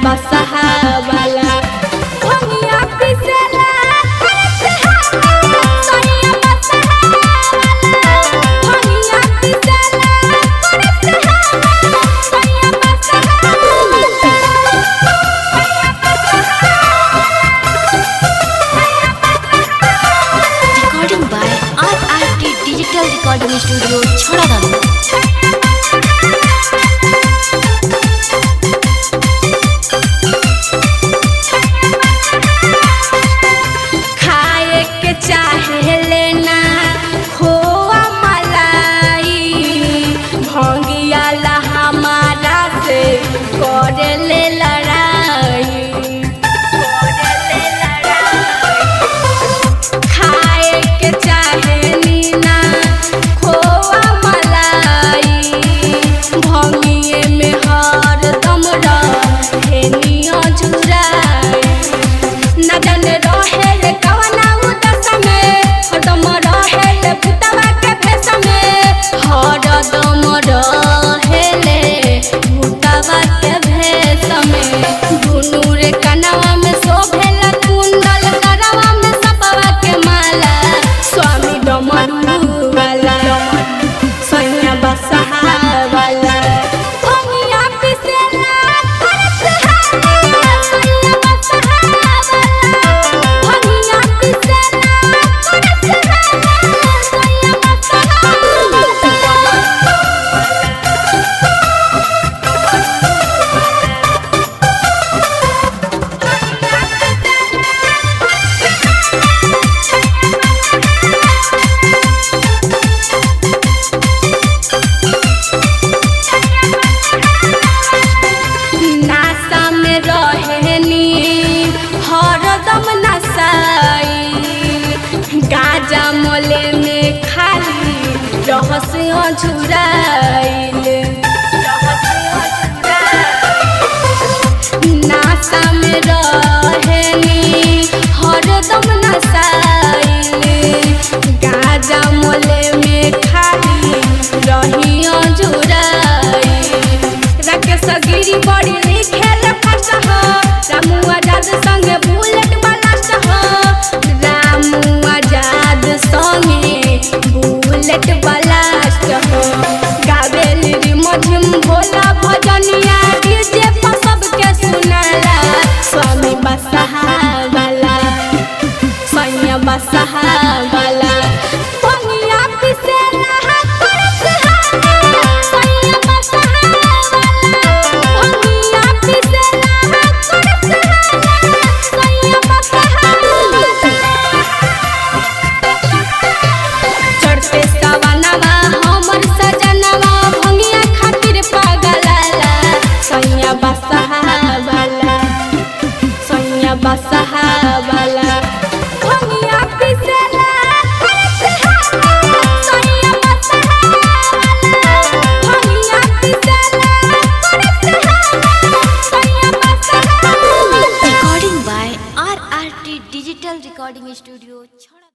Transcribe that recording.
बसहा वाला भंगिया पिसेला सैया बसहा वाला भंगिया पिसेला सैया बसहा Recording by RRT Digital Recording Studio, Chhoradano. खाए के चाहे लेना खोआ मलाई भंगिया ला हमारा से करे ले लड़ाई खाए के चाहे नीना खोआ मलाई भंगिए में हरदम रहे निया जुराई न जाने रहे ले कवना उदस में हरदम रहे ले भूतवा के भेष में हरदम रहे ले भूतवा के भेष में दुनू रे कनवा में शोभेला कुंडल गरवा में सपवा के माला स्वामी डमरू वाला सैया बसहा वाला भंगिया पिसेला सैया बसहा वाला भंगिया पिसेला सैया बसहा नासा में रहेनी हरदम नसाई गाजा मोले में खाली रहस्य झुराइल नासा में रहेनी हरदम नसाइल गाजा मोले में खाली रहिया झुराइल राकेश गिरी बड़ी लिखेल फर्स्ट हो रामू आजाद संगे बुलेट ब्लास्ट हो रामू आजाद संगे बुलेट ब्लास्ट हो गावेल री मझिम भोला भजनिया डीजे पर सबके सुनाला स्वामी बसहा वाला सैया बसहा वाला भंगिया पिसेला सैया बसहा भंगिया पिसेला सैया बसहा चढ़ते सवनवा हमर सजनवा भंगिया खातिर पागलाला सैया बसहा वाला सैया बसहा वाला भंगिया पिसेला सैया बसहा वाला भंगिया पिसेला सैया बसहा Recording by RRT Digital Recording Studio, Chhoradano.